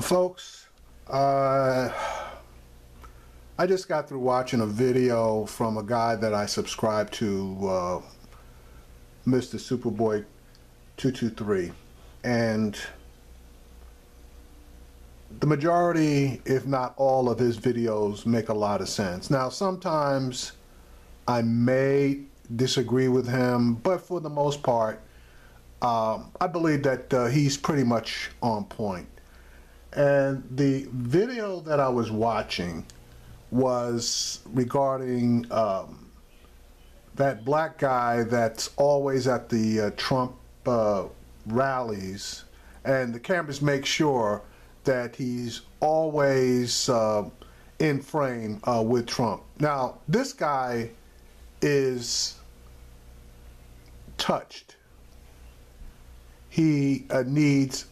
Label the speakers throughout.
Speaker 1: Folks, I just got through watching a video from a guy that I subscribe to, Mr. Superboy 223, and the majority, if not all, of his videos make a lot of sense. Now, sometimes I may disagree with him, but for the most part, I believe that he's pretty much on point. And the video that I was watching was regarding that black guy that's always at the Trump rallies, and the cameras make sure that he's always in frame with Trump. Now, this guy is touched. He needs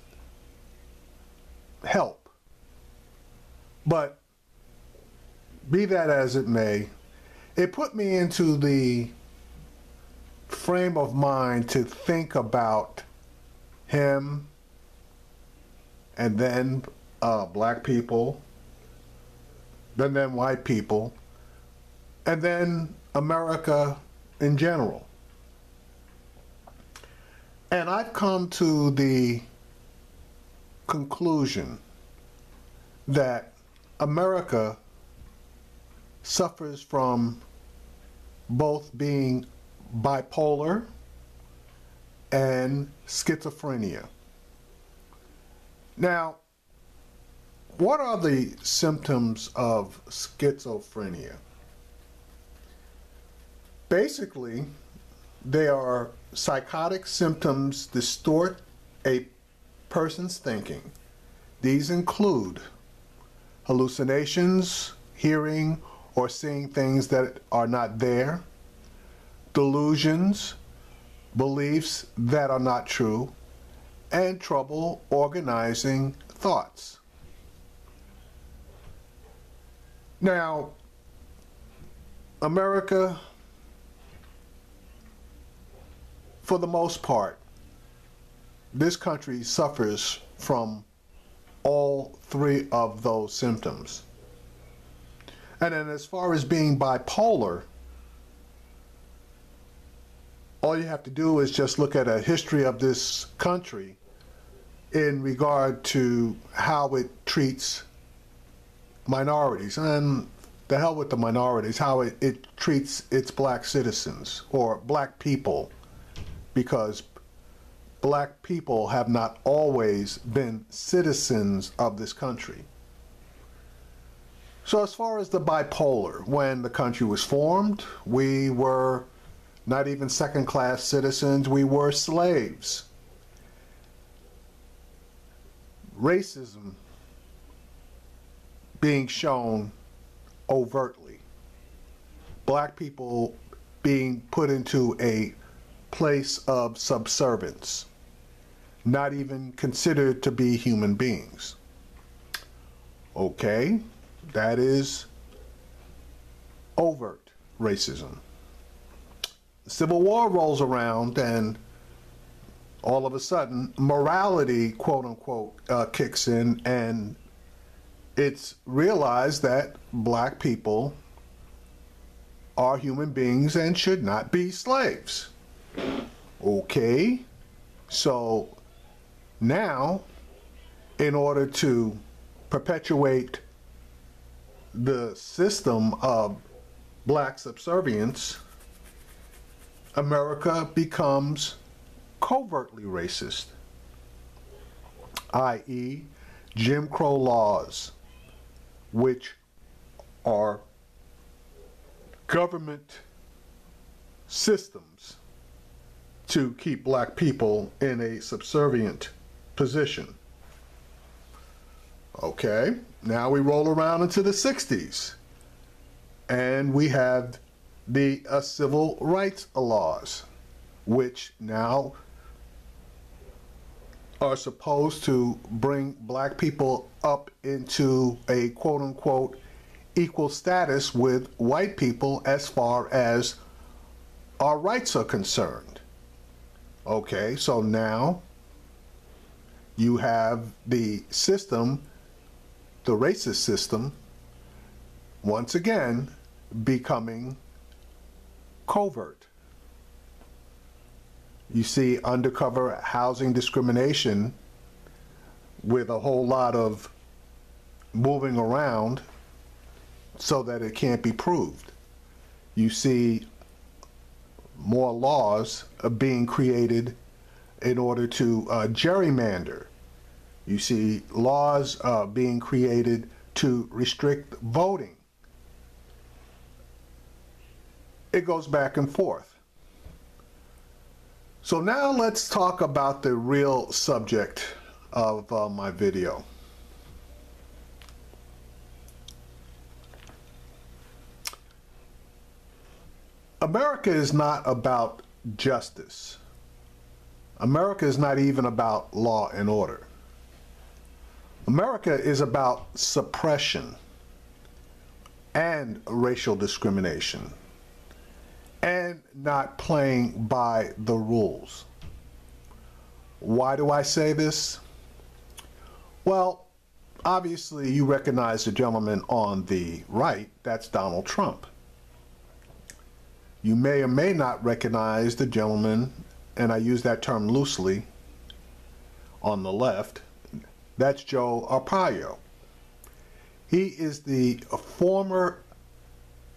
Speaker 1: help. But be that as it may, it put me into the frame of mind to think about him, and then black people, then white people, and then America in general. And I've come to the conclusion that America suffers from both being bipolar and schizophrenia. Now, what are the symptoms of schizophrenia? Basically, they are psychotic symptoms distort a person's thinking. These include hallucinations, hearing or seeing things that are not there, delusions, beliefs that are not true, and trouble organizing thoughts. Now, America, for the most part, this country suffers from all three of those symptoms. And then as far as being bipolar, all you have to do is just look at a history of this country in regard to how it treats minorities, and the hell with the minorities, how it treats its black citizens or black people, because black people have not always been citizens of this country. So as far as the bipolar, when the country was formed, we were not even second-class citizens, we were slaves. Racism being shown overtly. Black people being put into a place of subservience, not even considered to be human beings. Okay, that is overt racism. The Civil War rolls around and all of a sudden morality, quote unquote, kicks in, and it's realized that black people are human beings and should not be slaves. Okay, so now, in order to perpetuate the system of black subservience, America becomes covertly racist, i.e., Jim Crow laws, which are government systems to keep black people in a subservient position. Okay, now we roll around into the 60s, and we have the civil rights laws, which now are supposed to bring black people up into a quote-unquote equal status with white people as far as our rights are concerned. Okay, so now you have the system the racist system once again becoming covert. You see undercover housing discrimination with a whole lot of moving around so that it can't be proved. You see more laws being created in order to gerrymander. You see laws being created to restrict voting. It goes back and forth. So now let's talk about the real subject of my video. America is not about justice. America is not even about law and order. America is about suppression and racial discrimination and not playing by the rules. Why do I say this? Well, obviously you recognize the gentleman on the right, that's Donald Trump. You may or may not recognize the gentleman, and I use that term loosely, on the left, that's Joe Arpaio. He is the former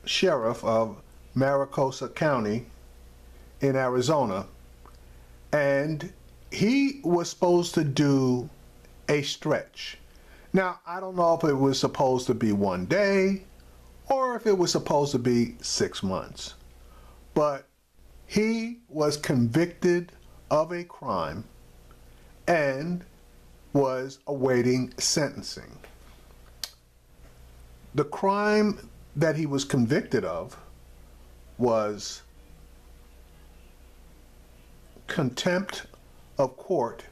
Speaker 1: sheriff of Maricopa County in Arizona, and he was supposed to do a stretch. Now, I don't know if it was supposed to be 1 day or if it was supposed to be 6 months, but he was convicted of a crime and was awaiting sentencing. The crime that he was convicted of was contempt of court,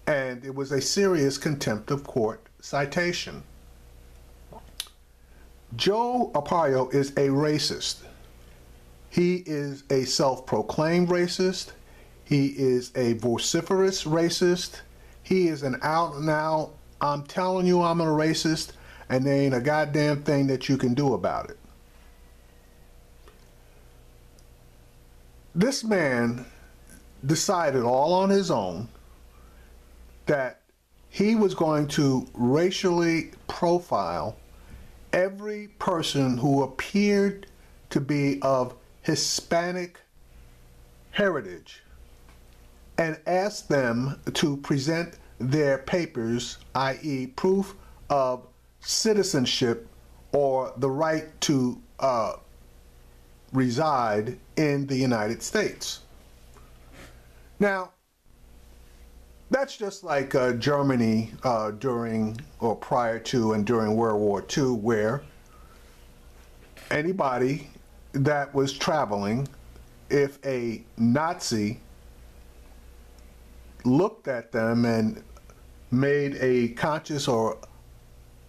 Speaker 1: and it was a serious contempt of court citation. Joe Arpaio is a racist. He is a self-proclaimed racist. He is a vociferous racist. He is an out and out, I'm telling you I'm a racist, and there ain't a goddamn thing that you can do about it. This man decided all on his own that he was going to racially profile every person who appeared to be of Hispanic heritage and ask them to present their papers, i.e. proof of citizenship or the right to reside in the United States. Now, that's just like Germany during or prior to and during World War II, where anybody that was traveling, if a Nazi looked at them and made a conscious or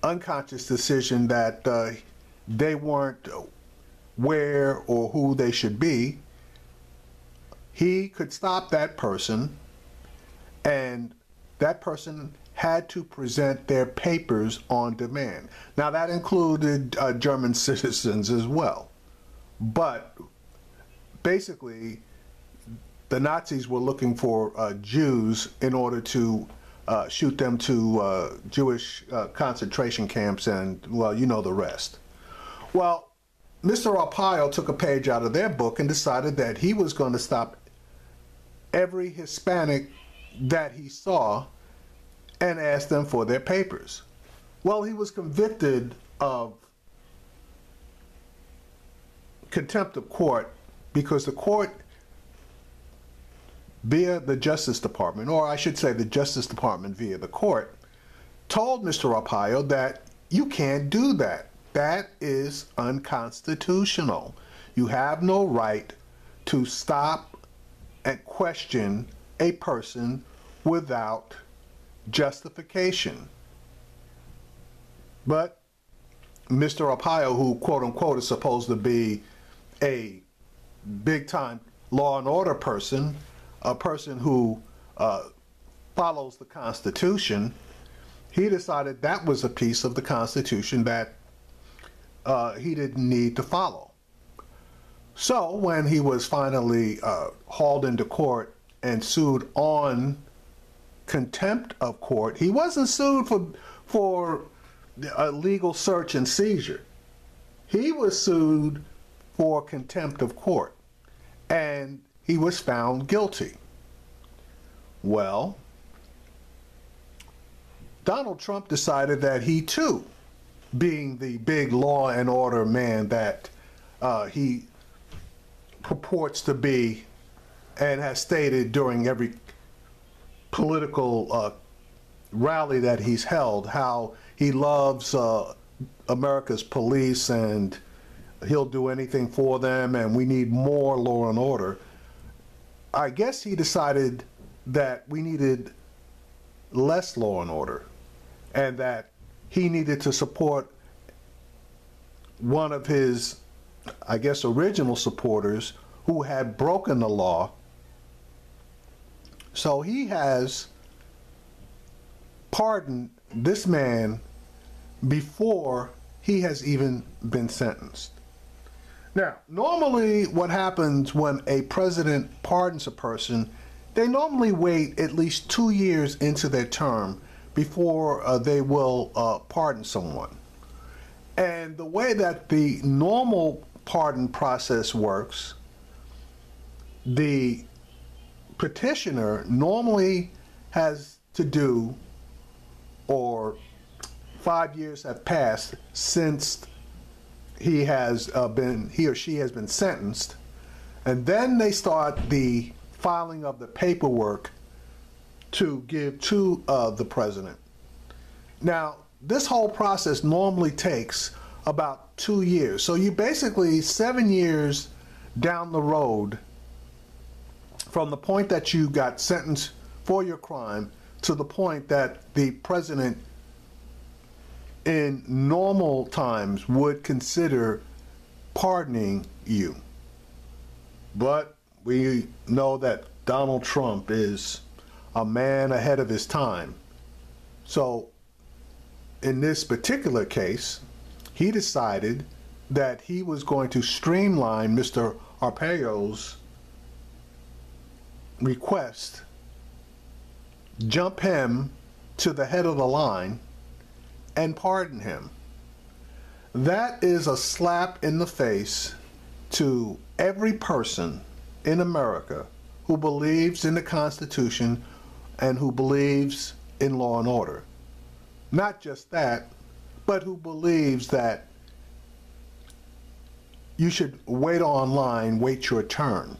Speaker 1: unconscious decision that they weren't where or who they should be, he could stop that person, and that person had to present their papers on demand. Now that included German citizens as well, but basically the Nazis were looking for Jews in order to shoot them to Jewish concentration camps, and well, you know the rest. Well, Mr. Arpaio took a page out of their book and decided that he was going to stop every Hispanic that he saw and ask them for their papers. Well, he was convicted of contempt of court because the court, via the Justice Department, or I should say the Justice Department via the court, told Mr. Arpaio that you can't do that. That is unconstitutional. You have no right to stop and question a person without justification. But Mr. Arpaio, who quote unquote is supposed to be a big time law and order person, a person who follows the Constitution, he decided that was a piece of the Constitution that he didn't need to follow. So when he was finally hauled into court and sued on contempt of court, he wasn't sued for a legal search and seizure. He was sued for contempt of court, and he was found guilty. Well, Donald Trump decided that he too, being the big law and order man that he purports to be and has stated during every political rally that he's held, how he loves America's police and he'll do anything for them and we need more law and order. I guess he decided that we needed less law and order and that he needed to support one of his, I guess, original supporters who had broken the law. So he has pardoned this man before he has even been sentenced. Now, normally what happens when a president pardons a person, they normally wait at least 2 years into their term before they will pardon someone. And the way that the normal pardon process works, the petitioner normally has to do, or 5 years have passed since he or she has been sentenced, and then they start the filing of the paperwork to give to the president. Now, this whole process normally takes about 2 years. So you basically 7 years down the road from the point that you got sentenced for your crime to the point that the president in normal times would consider pardoning you. But we know that Donald Trump is a man ahead of his time. So in this particular case, he decided that he was going to streamline Mr. Arpaio's request, jump him to the head of the line, and pardon him. That is a slap in the face to every person in America who believes in the Constitution and who believes in law and order. Not just that, but who believes that you should wait online, wait your turn.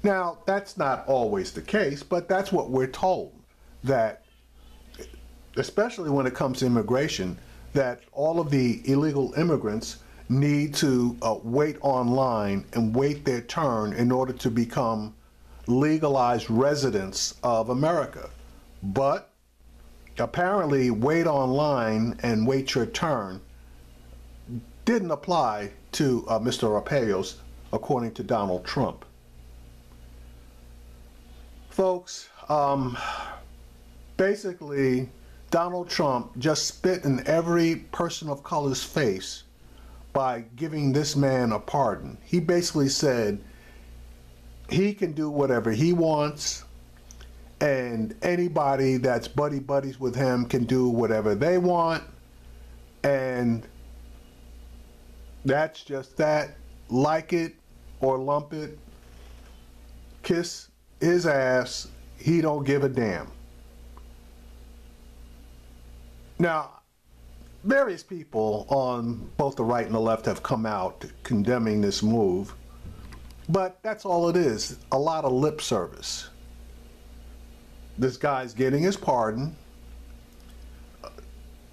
Speaker 1: Now, that's not always the case, but that's what we're told, that especially when it comes to immigration, that all of the illegal immigrants need to wait online and wait their turn in order to become legalized residents of America. But apparently, wait online and wait your turn didn't apply to Mr. Arpaio's, according to Donald Trump. Folks, basically, Donald Trump just spit in every person of color's face by giving this man a pardon. He basically said he can do whatever he wants, and anybody that's buddies with him can do whatever they want, and that's just that. Like it or lump it, kiss his ass, he don't give a damn. Now, various people on both the right and the left have come out condemning this move, but that's all it is, a lot of lip service. This guy's getting his pardon.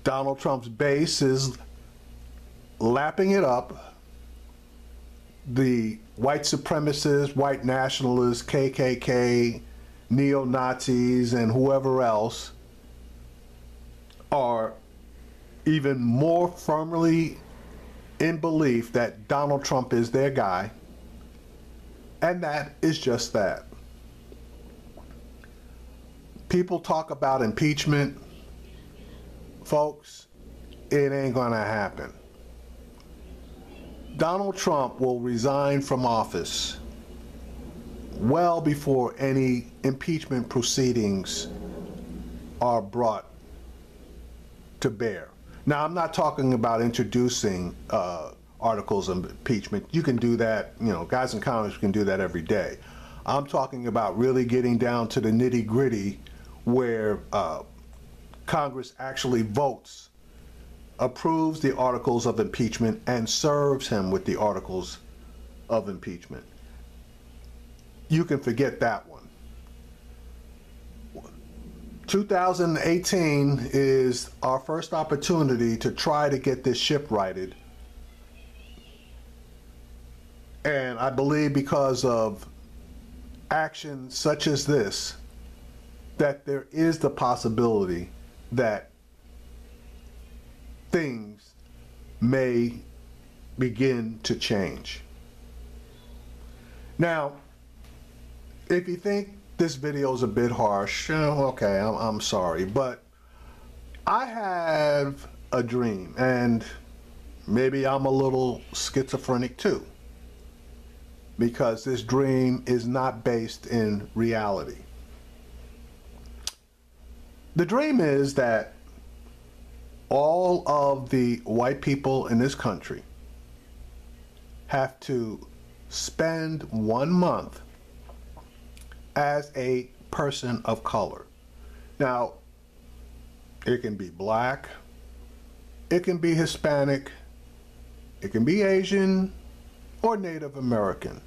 Speaker 1: Donald Trump's base is lapping it up. The white supremacists, white nationalists, KKK, neo-Nazis, and whoever else are even more firmly in belief that Donald Trump is their guy, and that is just that. people talk about impeachment, folks, it ain't gonna happen. Donald Trump will resign from office well before any impeachment proceedings are brought to bear. Now, I'm not talking about introducing articles of impeachment. You can do that, you know, guys in Congress can do that every day. I'm talking about really getting down to the nitty-gritty where Congress actually votes, approves the articles of impeachment, and serves him with the articles of impeachment. You can forget that one. 2018 is our first opportunity to try to get this ship righted. And I believe because of actions such as this, that there is the possibility that things may begin to change. Now, if you think this video is a bit harsh, okay, I'm sorry, but I have a dream, and maybe I'm a little schizophrenic too, because this dream is not based in reality. The dream is that all of the white people in this country have to spend 1 month as a person of color. Now, it can be black, it can be Hispanic, it can be Asian, or Native American.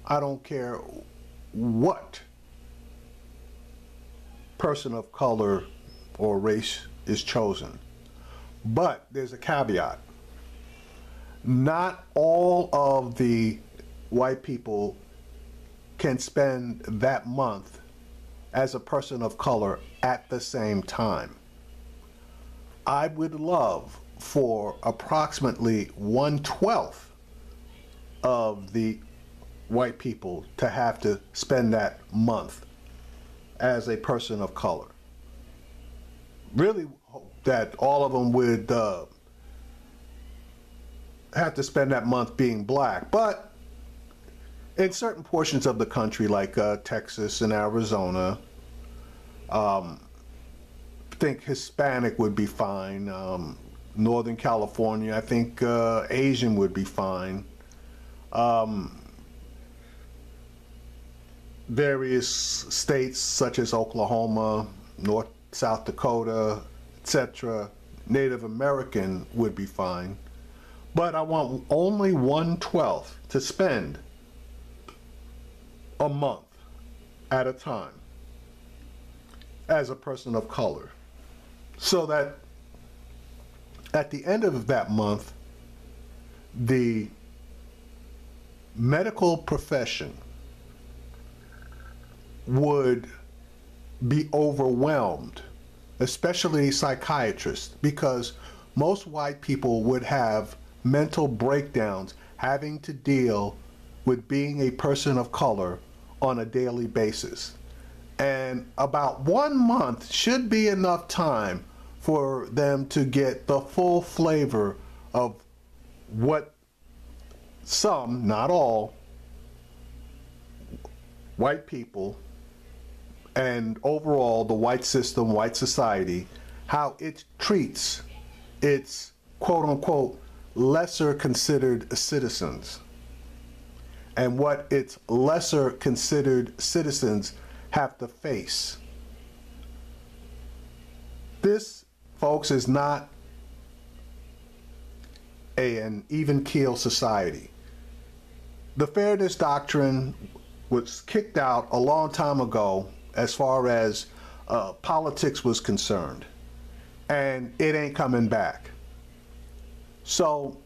Speaker 1: I don't care what person of color or race is chosen. But there's a caveat. Not all of the white people can spend that month as a person of color at the same time. I would love for approximately 1/12 of the white people to have to spend that month as a person of color. Really hope that all of them would have to spend that month being black, but in certain portions of the country, like Texas and Arizona, I think Hispanic would be fine. Northern California, I think Asian would be fine. Various states such as Oklahoma, South Dakota, etc., Native American would be fine. But I want only 1/12 to spend a month at a time as a person of color, so that at the end of that month, the medical profession would be overwhelmed, especially psychiatrists, because most white people would have mental breakdowns having to deal with being a person of color on a daily basis. And about 1 month should be enough time for them to get the full flavor of what some, not all, white people and overall the white system, white society, how it treats its quote-unquote lesser considered citizens, and what its lesser considered citizens have to face. This, folks, is not an even keel society. The fairness doctrine was kicked out a long time ago as far as politics was concerned, and it ain't coming back. So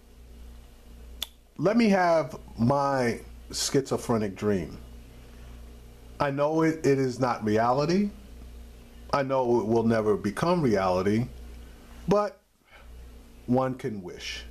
Speaker 1: let me have my schizophrenic dream. I know it is not reality. I know it will never become reality, but one can wish.